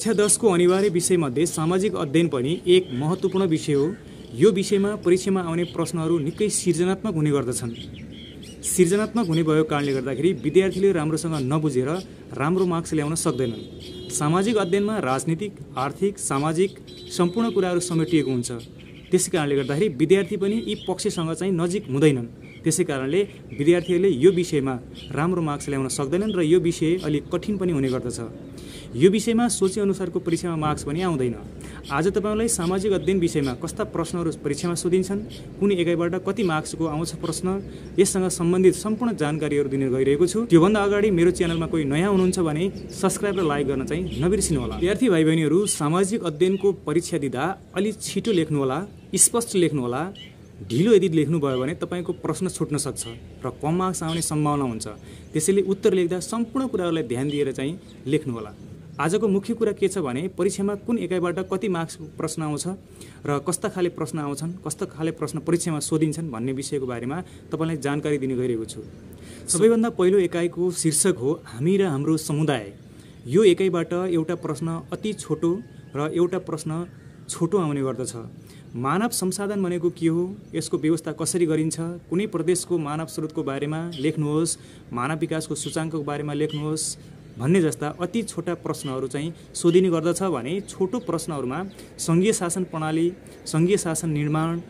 कक्षा 10 को अनिवार्य विषयमध्ये सामाजिक अध्ययन पनि एक महत्त्वपूर्ण विषय हो। यो विषयमा परीक्षामा आउने प्रश्नहरू निकै सृजनात्मक हुने गर्दछन्। सृजनात्मक हुने भएको कारणले गर्दाखेरि विद्यार्थीले राम्रोसँग नबुझेर राम्रो मार्क्स ल्याउन सक्दैनन्। सामाजिक अध्ययनमा राजनीतिक, आर्थिक, सामाजिक सम्पूर्ण कुराहरू समेटिएको हुन्छ। त्यसै कारणले गर्दाखेरि विद्यार्थी पनि यी पक्षसँग चाहिँ नजिक हुँदैनन्। त्यसै कारणले विद्यार्थीहरूले यो विषयमा राम्रो मार्क्स ल्याउन सक्दैनन् र यो विषय अलिक कठिन पनि हुने गर्दछ। यो विषयमा सोचे अनुसारको परीक्षामा मार्क्स पनि आउँदैन। आज तपाईलाई सामाजिक अध्ययन विषयमा कस्ता प्रश्नहरू परीक्षामा सोधिन्छन्, कुन एकाइबाट कति मार्क्सको आउँछ प्रश्न, यससँग सम्बन्धित सम्पूर्ण जानकारीहरू दिने गइरहेको छु। त्योभन्दा अगाडि मेरो च्यानलमा कोही नयाँ हुनुहुन्छ भने सब्स्क्राइब र लाइक गर्न चाहिँ नबिर्सिनु होला। विद्यार्थी भाइ बहिनीहरू, सामाजिक अध्ययनको परीक्षा दिँदा अलि छिटो लेख्नु होला, स्पष्ट लेख्नु होला। ढिलो यदि लेख्नुभयो भने तपाईको प्रश्न छुट्न सक्छ र कम मार्क्स आउने सम्भावना हुन्छ। त्यसैले उत्तर लेख्दा सम्पूर्ण कुराहरूलाई ध्यान दिएर चाहिँ लेख्नु होला। आजको मुख्य कुरा के छ भने परीक्षामा कुन एकाइबाट कति मार्क्सको प्रश्न आउँछ र कस्ता खाले प्रश्न आउँछन्, कस्ता खाले प्रश्न परीक्षामा सोधिन्छन् भन्ने विषयको बारेमा तपाईलाई जानकारी दिने गइरहेको छु। सबैभन्दा पहिलो एकाइको शीर्षक हो हामी र हाम्रो समुदाय। यो एकाइबाट एउटा प्रश्न अति छोटो र एउटा प्रश्न छोटो आउने गर्दछ। मानव संसाधन भनेको के हो, यसको व्यवस्था कसरी गरिन्छ, कुनै प्रदेशको मानव स्रोतको बारेमा लेख्नुहोस्, मानव विकासको सूचाङ्कको बारेमा लेख्नुहोस् भन्ने जस्ता अति छोटा प्रश्नहरू चाहिँ सोधिने गर्दछ भने छोटो प्रश्नहरूमा सङ्घीय शासन प्रणाली, सङ्घीय शासन निर्माण,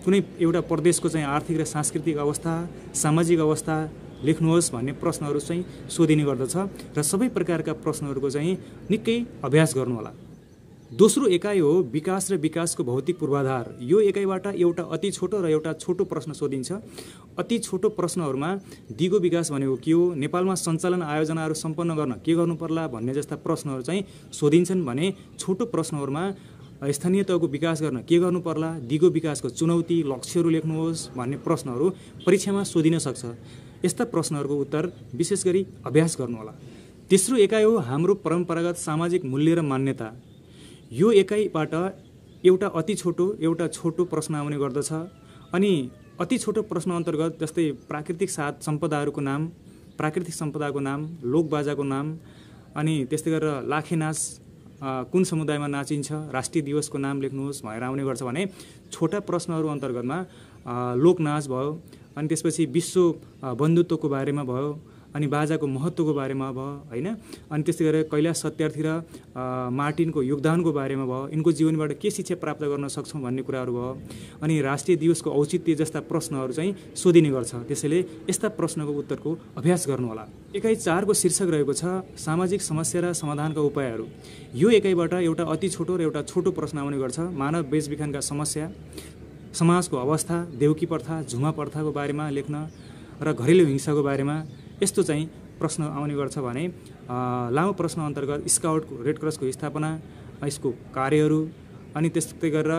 कुनै एउटा प्रदेशको चाहिँ आर्थिक र सांस्कृतिक अवस्था, सामाजिक अवस्था लेख्नुहोस् भन्ने प्रश्नहरू चाहिँ सोधिने गर्दछ र सबै प्रकारका प्रश्नहरूको चाहिँ निकै अभ्यास गर्नुहोला। दोस्रो एकाइ हो विकास र विकासको भौतिक पूर्वाधार। यो एकाइबाट एउटा अति छोटो र एउटा छोटो प्रश्न सोधिन्छ। अति छोटो प्रश्नहरूमा दिगो विकास भनेको के हो, नेपालमा सञ्चालन आयोजनाहरू सम्पन्न गर्न के गर्नु पर्ला भन्ने जस्ता प्रश्नहरू चाहिँ सोधिन्छन् भने छोटो प्रश्नहरूमा स्थानीय तहको विकास गर्न के गर्नु पर्ला, दिगो विकासको चुनौती, लक्ष्यहरू लेख्नुहोस् भन्ने प्रश्नहरू परीक्षामा सोधिन सक्छ। यस्ता प्रश्नहरूको उत्तर विशेष गरी अभ्यास गर्नुहोला। तेस्रो एकाइ हो हाम्रो परम्परागत सामाजिक मूल्य र मान्यता। यो एकाइबाट एउटा अति छोटो एउटा छोटो प्रश्न आउने गर्दछ। अनि अति छोटो प्रश्न अन्तर्गत जस्तै प्राकृतिक सम्पदाहरूको नाम, प्राकृतिक सम्पदाको नाम, लोकबाजाको नाम, अनि त्यस्तै गरेर लाखे नाच कुन समुदायमा नाचिन्छ, राष्ट्रिय दिवसको नाम लेख्नुहोस् भनेर आउने गर्छ भने छोटा प्रश्नहरू अन्तर्गतमा लोकनाच भयो, अनि त्यसपछि विश्व बन्धुत्वको बारेमा भयो, अनि बाजाको महत्त्वको बारेमा भयो हैन, अनि त्यस्तै गरेर कैलाश सत्यार्थी र मार्टिनको योगदानको बारेमा भयो, यिनको जीवनबाट के शिक्षा प्राप्त गर्न सक्छौँ भन्ने कुराहरू भयो, अनि राष्ट्रिय दिवसको औचित्य जस्ता प्रश्नहरू चाहिँ सोधिने गर्छ। त्यसैले यस्ता प्रश्नको उत्तरको अभ्यास गर्नुहोला। एकाइ 4 को शीर्षक रहेको छ सामाजिक समस्या र समाधानका उपायहरू। यो एकाइबाट एउटा अति छोटो र एउटा छोटो प्रश्न आउने गर्छ। मानव बेचबिखनका समस्या, समाजको अवस्था, देउकी प्रथा, झुमा प्रथाको बारेमा लेख्न र घरेलु हिंसाको बारेमा यस्तो चाहिँ प्रश्न आउने गर्छ भने लामो प्रश्न अन्तर्गत स्काउटको, रेड क्रसको स्थापना, यसको कार्यहरू, अनि त्यस्तै गरेर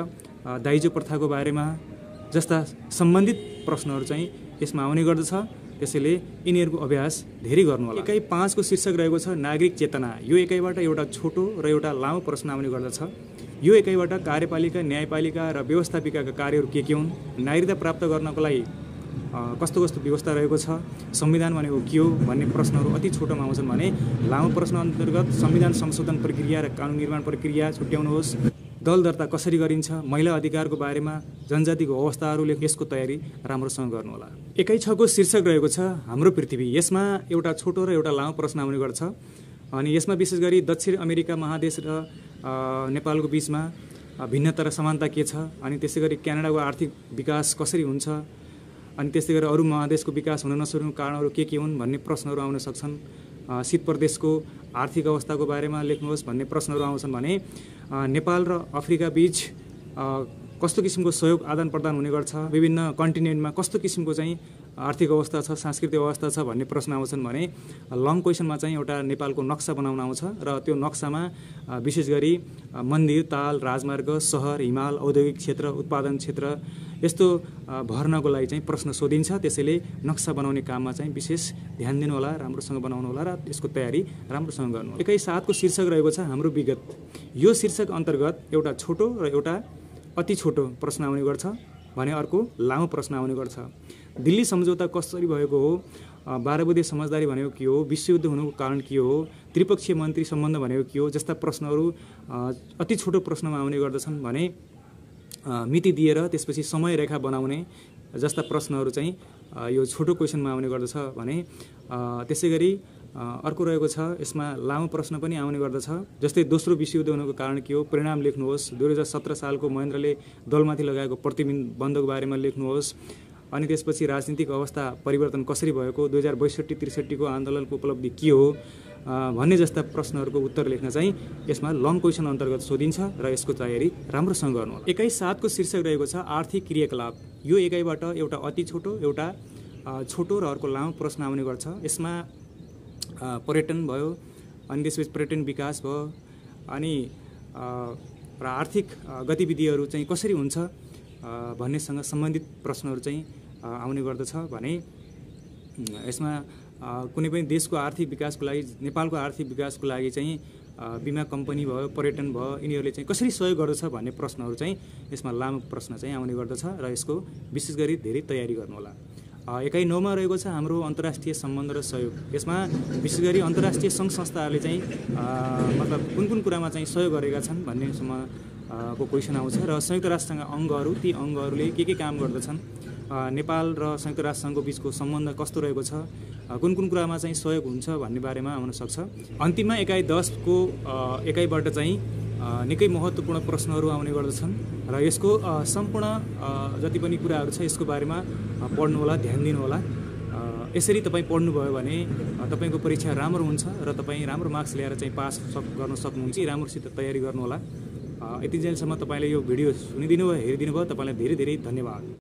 दाइजो प्रथाको बारेमा जस्ता सम्बन्धित प्रश्नहरू चाहिँ यसमा आउने गर्दछ। त्यसैले यिनीहरूको अभ्यास धेरै गर्नु होला। एकाइ 5 को शीर्षक रहेको छ नागरिक चेतना। यो एकाइबाट एउटा छोटो र एउटा लामो प्रश्न आउने गर्दछ। यो एकाइबाट कार्यपालिका, न्यायपालिका र व्यवस्थापिकाका कार्यहरू के हुन्, नागरिकता प्राप्त गर्नको लागि कस्तो कस्तो व्यवस्था रहेको छ, संविधान भनेको के हो भन्ने प्रश्नहरू अति छोटोमा आउँछन् भने लामो प्रश्न अन्तर्गत संविधान संशोधन प्रक्रिया र कानुन निर्माण प्रक्रिया छुट्याउनुहोस्, दल दर्ता कसरी गरिन्छ, महिला अधिकारको बारेमा, जनजातिको अवस्थाहरू यसको तयारी राम्रोसँग गर्नुहोला। एकाइ 6 को शीर्षक रहेको छ हाम्रो पृथ्वी। यसमा एउटा छोटो र एउटा लामो प्रश्न आउने गर्छ। अनि यसमा विशेष गरी दक्षिण अमेरिका महादेश र नेपालको बीचमा भिन्नता र समानता के छ, अनि त्यसै गरी क्यानाडाको आर्थिक विकास कसरी हुन्छ, अनि त्यस्तै गरेर अरू महादेशको विकास हुन नसक्नुको कारणहरू के हुन् भन्ने प्रश्नहरू आउन सक्छन्। शीत प्रदेशको आर्थिक अवस्थाको बारेमा लेख्नुहोस् भन्ने प्रश्नहरू आउँछन् भने नेपाल र अफ्रिका बीच कस्तो किसिमको सहयोग आदान प्रदान हुने गर्छ, विभिन्न कन्टिनेन्टमा कस्तो किसिमको चाहिँ आर्थिक अवस्था छ, सांस्कृतिक अवस्था छ भन्ने प्रश्न आउँछन् भने लङ क्वेसनमा चाहिँ एउटा नेपालको नक्सा बनाउन आउँछ र त्यो नक्सामा विशेष गरी मन्दिर, ताल, राजमार्ग, सहर, हिमाल, औद्योगिक क्षेत्र, उत्पादन क्षेत्र यस्तो भर्नको लागि चाहिँ प्रश्न सोधिन्छ। त्यसैले नक्सा बनाउने काममा चाहिँ विशेष ध्यान दिनु होला, राम्रोसँग बनाउनु होला र यसको तयारी राम्रोसँग गर्नु होला। एकाइ 7 को शीर्षक रहेको छ हाम्रो विगत। यो शीर्षक अन्तर्गत एउटा छोटो र एउटा अति छोटो प्रश्न आउने गर्छ भने अर्को लामो प्रश्न आउने गर्छ। दिल्ली सम्झौता कसरी भएको हो, 12 बुँदे समझदारी भनेको के हो, विश्वयुद्ध हुनुको कारण के हो, त्रिपक्षीय मन्त्री सम्बन्ध भनेको के हो जस्ता प्रश्नहरू अति छोटो प्रश्नमा आउने गर्दछन् भने मिति दिएर त्यसपछि समय रेखा बनाउने जस्ता प्रश्नहरू चाहिँ यो छोटो क्वेसनमा आउने गर्दछ भने त्यसैगरी अर्को रहेको छ यसमा लामो प्रश्न पनि आउने गर्दछ। जस्तै दोस्रो विश्वयुद्ध हुनुको कारण के हो, परिणाम लेख्नुहोस्। 2017 सालको महेन्द्रले दलमाथि लगाएको प्रतिबन्धको बारेमा लेख्नुहोस्। अनि त्यसपछि राजनीतिक अवस्था परिवर्तन कसरी भएको, 2062-63 को आन्दोलनको उपलब्धि के हो भन्ने जस्ता प्रश्नहरूको उत्तर लेख्न चाहिँ यसमा लङ क्वेसन अन्तर्गत सोधिन्छ र यसको तयारी राम्रोसँग गर्नु होला। 21/7 को शीर्षक रहेको छ आर्थिक क्रियाकलाप। यो एकाइबाट एउटा अति छोटो, एउटा छोटो र अर्को लामो प्रश्न आउने गर्छ। यसमा पर्यटन भयो, अनि त्यसपछि पर्यटन विकास भयो, अनि र आर्थिक गतिविधिहरू चाहिँ कसरी हुन्छ भन्नेसँग सम्बन्धित प्रश्नहरू चाहिँ आउने गर्दछ भने यसमा कुनै पनि देशको आर्थिक विकासको लागि, नेपालको आर्थिक विकासको लागि चाहिँ बिमा कम्पनी भयो, पर्यटन भयो, यिनीहरूले चाहिँ कसरी सहयोग गर्दछ भन्ने प्रश्नहरू चाहिँ यसमा लामो प्रश्न चाहिँ आउने गर्दछ र यसको विशेष गरी धेरै तयारी गर्नुहोला। 1.9 मा रहेको छ हाम्रो अन्तर्राष्ट्रिय सम्बन्ध र सहयोग। यसमा विशेष गरी अन्तर्राष्ट्रिय सङ्घ संस्थाहरूले चाहिँ मतलब कुन कुन कुरामा चाहिँ सहयोग गरेका छन् भन्नेसम्म को क्वेसन आउँछ र संयुक्त राष्ट्रसङ्घ अङ्गहरू, ती अङ्गहरूले के काम गर्दछन्, नेपाल र संयुक्त राष्ट्रसङ्घको बिचको सम्बन्ध कस्तो रहेको छ, कुन कुन कुरामा चाहिँ सहयोग हुन्छ भन्ने बारेमा आउन सक्छ। अन्तिममा एकाइ 10 को एकाइबाट चाहिँ निकै महत्त्वपूर्ण प्रश्नहरू आउने गर्दछन् र यसको सम्पूर्ण जति पनि कुराहरू छ यसको बारेमा पढ्नुहोला, ध्यान दिनुहोला। यसरी तपाईँ पढ्नुभयो भने तपाईँको परीक्षा राम्रो हुन्छ र तपाईँ राम्रो मार्क्स ल्याएर चाहिँ पास गर्न सक्नुहुन्छ। राम्रोसित तयारी गर्नुहोला। यति जेलसम्म तपाईँले यो भिडियो सुनिदिनु भयो, हेरिदिनु भयो, तपाईँलाई धेरै धेरै धन्यवाद।